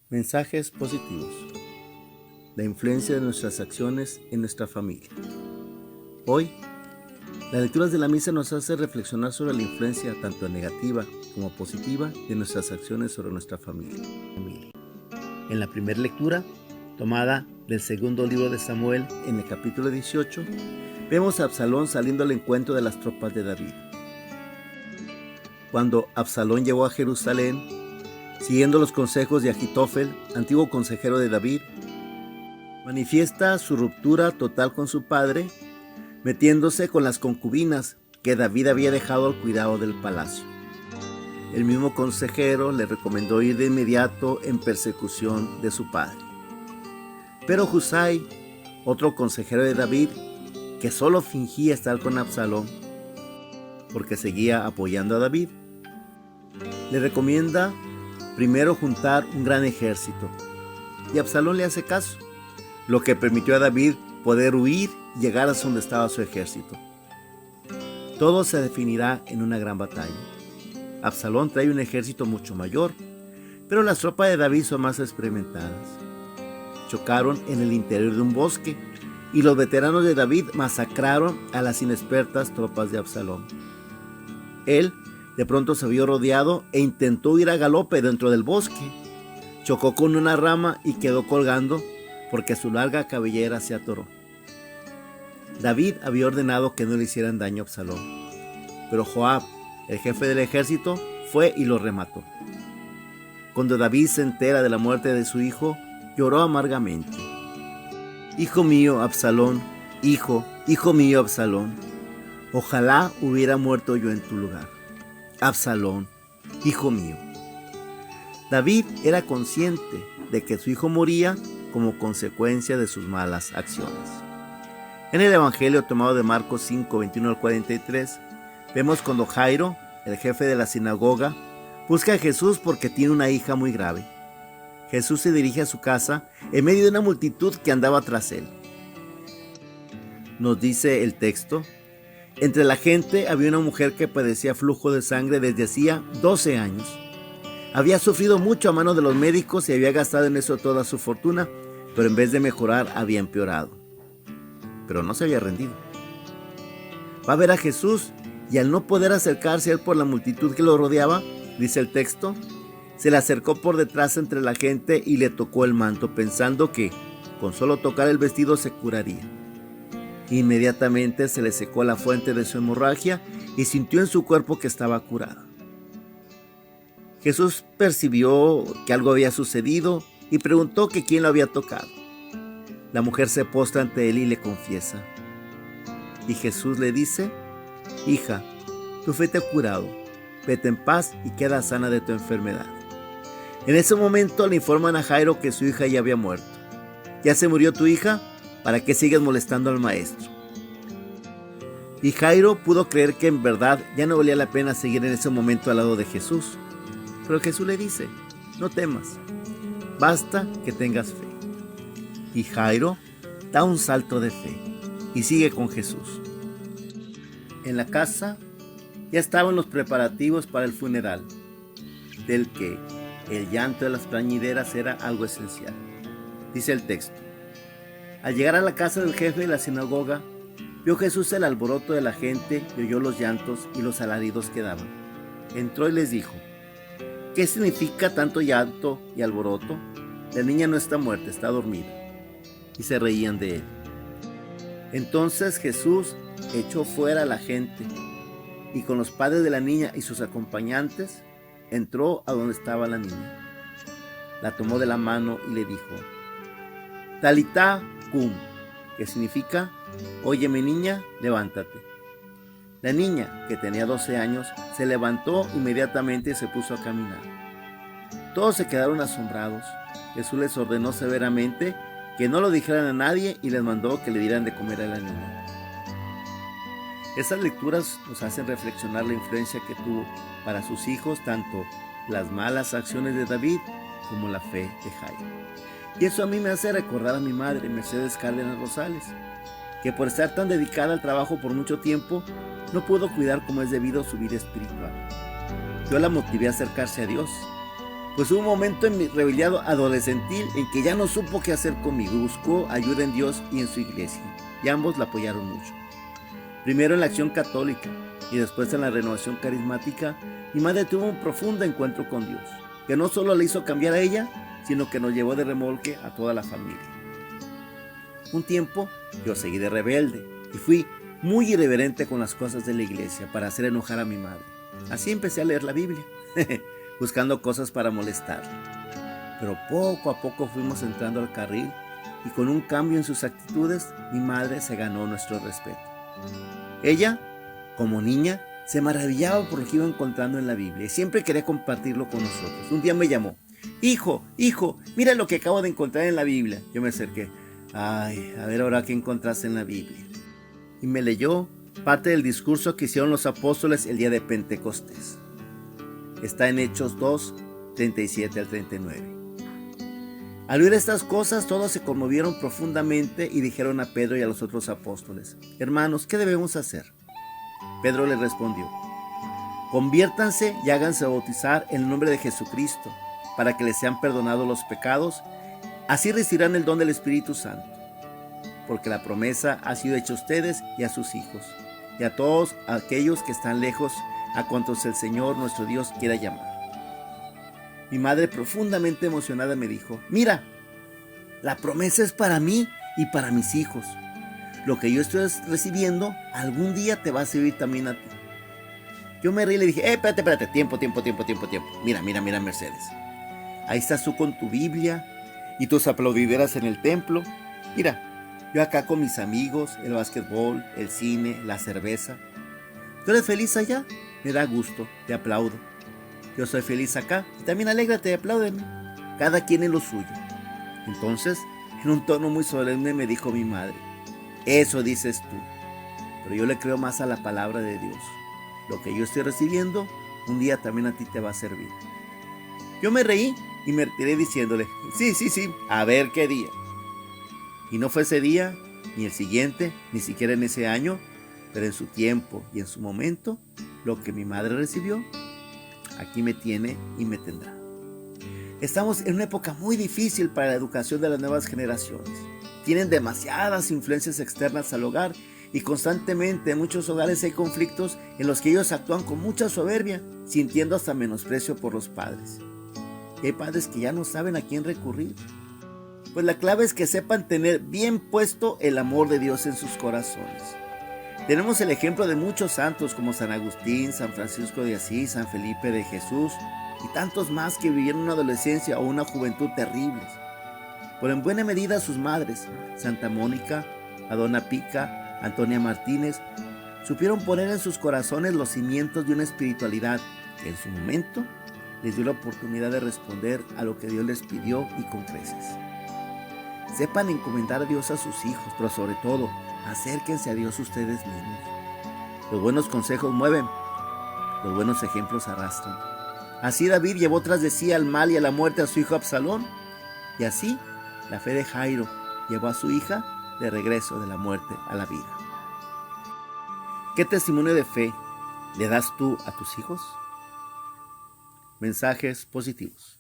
Mensajes positivos. La influencia de nuestras acciones en nuestra familia. Hoy, las lecturas de la misa nos hacen reflexionar sobre la influencia tanto negativa como positiva de nuestras acciones sobre nuestra familia. En la primera lectura, tomada del segundo libro de Samuel, en el capítulo 18, vemos a Absalón saliendo al encuentro de las tropas de David. Cuando Absalón llegó a Jerusalén, siguiendo los consejos de Ahitofel, antiguo consejero de David, manifiesta su ruptura total con su padre, metiéndose con las concubinas que David había dejado al cuidado del palacio. El mismo consejero le recomendó ir de inmediato en persecución de su padre. Pero Husai, otro consejero de David, que solo fingía estar con Absalón porque seguía apoyando a David, le recomienda primero juntar un gran ejército, y Absalón le hace caso, lo que permitió a David poder huir y llegar hasta donde estaba su ejército. Todo se definirá en una gran batalla. Absalón trae un ejército mucho mayor, pero las tropas de David son más experimentadas. Chocaron en el interior de un bosque, y los veteranos de David masacraron a las inexpertas tropas de Absalón. Él de pronto se vio rodeado e intentó ir a galope dentro del bosque. Chocó con una rama y quedó colgando porque su larga cabellera se atoró. David había ordenado que no le hicieran daño a Absalón, pero Joab, el jefe del ejército, fue y lo remató. Cuando David se entera de la muerte de su hijo, lloró amargamente. Hijo mío, Absalón, hijo mío, Absalón, ojalá hubiera muerto yo en tu lugar. Absalón, hijo mío. David era consciente de que su hijo moría como consecuencia de sus malas acciones. En el Evangelio tomado de Marcos 5, 21 al 43, vemos cuando Jairo, el jefe de la sinagoga, busca a Jesús porque tiene una hija muy grave. Jesús se dirige a su casa en medio de una multitud que andaba tras él. Nos dice el texto: entre la gente había una mujer que padecía flujo de sangre desde hacía 12 años. Había sufrido mucho a manos de los médicos y había gastado en eso toda su fortuna, pero en vez de mejorar había empeorado. Pero no se había rendido. Va a ver a Jesús y al no poder acercarse a él por la multitud que lo rodeaba, dice el texto, se le acercó por detrás entre la gente y le tocó el manto, pensando que con solo tocar el vestido se curaría. Inmediatamente se le secó la fuente de su hemorragia y sintió en su cuerpo que estaba curada. Jesús percibió que algo había sucedido y preguntó que quién lo había tocado. La mujer se postra ante él y le confiesa. Y Jesús le dice: hija, tu fe te ha curado, vete en paz y queda sana de tu enfermedad. En ese momento le informan a Jairo que su hija ya había muerto. ¿Ya se murió tu hija? ¿Para qué sigues molestando al maestro? Y Jairo pudo creer que en verdad ya no valía la pena seguir en ese momento al lado de Jesús. Pero Jesús le dice: no temas, basta que tengas fe. Y Jairo da un salto de fe y sigue con Jesús. En la casa ya estaban los preparativos para el funeral, del que el llanto de las plañideras era algo esencial. Dice el texto: al llegar a la casa del jefe de la sinagoga, vio Jesús el alboroto de la gente y oyó los llantos y los alaridos que daban. Entró y les dijo: ¿qué significa tanto llanto y alboroto? La niña no está muerta, está dormida. Y se reían de él. Entonces Jesús echó fuera a la gente y con los padres de la niña y sus acompañantes entró a donde estaba la niña. La tomó de la mano y le dijo: Talitá cum, que significa: óyeme niña, levántate. La niña, que tenía 12 años, se levantó inmediatamente y se puso a caminar. Todos se quedaron asombrados. Jesús les ordenó severamente que no lo dijeran a nadie y les mandó que le dieran de comer a la niña. Estas lecturas nos hacen reflexionar la influencia que tuvo para sus hijos tanto las malas acciones de David como la fe de Jairo. Y eso a mí me hace recordar a mi madre, Mercedes Cárdenas Rosales, que por estar tan dedicada al trabajo por mucho tiempo, no pudo cuidar como es debido su vida espiritual. Yo la motivé a acercarse a Dios, Pues hubo un momento en mi rebeldía adolescentil en que ya no supo qué hacer conmigo y buscó ayuda en Dios y en su iglesia. Y ambos la apoyaron mucho. Primero en la Acción Católica y después en la Renovación Carismática, mi madre tuvo un profundo encuentro con Dios, que no solo le hizo cambiar a ella, sino que nos llevó de remolque a toda la familia. Un tiempo yo seguí de rebelde y fui muy irreverente con las cosas de la iglesia para hacer enojar a mi madre. Así empecé a leer la Biblia, buscando cosas para molestarla. Pero poco a poco fuimos entrando al carril y con un cambio en sus actitudes, mi madre se ganó nuestro respeto. Ella, como niña, se maravillaba por lo que iba encontrando en la Biblia y siempre quería compartirlo con nosotros. Un día me llamó: hijo, mira lo que acabo de encontrar en la Biblia. Yo me acerqué: ay, a ver ahora qué encontraste en la Biblia. Y me leyó parte del discurso que hicieron los apóstoles el día de Pentecostés. Está en Hechos 2, 37 al 39. Al oír estas cosas, todos se conmovieron profundamente y dijeron a Pedro y a los otros apóstoles: hermanos, ¿qué debemos hacer? Pedro les respondió: conviértanse y háganse bautizar en el nombre de Jesucristo, para que les sean perdonados los pecados, así recibirán el don del Espíritu Santo, porque la promesa ha sido hecha a ustedes y a sus hijos, y a todos aquellos que están lejos, a cuantos el Señor nuestro Dios quiera llamar. Mi madre, profundamente emocionada, me dijo: mira, la promesa es para mí y para mis hijos. Lo que yo estoy recibiendo, algún día te va a servir también a ti. Yo me reí y le dije: espérate, tiempo. Mira, Mercedes. Ahí estás tú con tu Biblia y tus aplaudideras en el templo. Mira, yo acá con mis amigos, el básquetbol, el cine, la cerveza. ¿Tú eres feliz allá? Me da gusto, te aplaudo. Yo soy feliz acá y también alégrate y apláudeme. Cada quien en lo suyo. Entonces, en un tono muy solemne me dijo mi madre: eso dices tú, pero yo le creo más a la palabra de Dios. Lo que yo estoy recibiendo, un día también a ti te va a servir. Yo me reí y me retiré diciéndole: sí, a ver qué día. Y no fue ese día, ni el siguiente, ni siquiera en ese año, pero en su tiempo y en su momento, lo que mi madre recibió, aquí me tiene y me tendrá. Estamos en una época muy difícil para la educación de las nuevas generaciones. Tienen demasiadas influencias externas al hogar y constantemente en muchos hogares hay conflictos en los que ellos actúan con mucha soberbia, sintiendo hasta menosprecio por los padres. Y hay padres que ya no saben a quién recurrir. Pues la clave es que sepan tener bien puesto el amor de Dios en sus corazones. Tenemos el ejemplo de muchos santos como San Agustín, San Francisco de Asís, San Felipe de Jesús y tantos más que vivieron una adolescencia o una juventud terribles. Pero en buena medida sus madres, Santa Mónica, Madonna Pica, Antonia Martínez, supieron poner en sus corazones los cimientos de una espiritualidad que en su momento les dio la oportunidad de responder a lo que Dios les pidió y con creces. Sepan encomendar a Dios a sus hijos, pero sobre todo, acérquense a Dios ustedes mismos. Los buenos consejos mueven, los buenos ejemplos arrastran. Así David llevó tras de sí al mal y a la muerte a su hijo Absalón, y así la fe de Jairo llevó a su hija de regreso de la muerte a la vida. ¿Qué testimonio de fe le das tú a tus hijos? Mensajes positivos.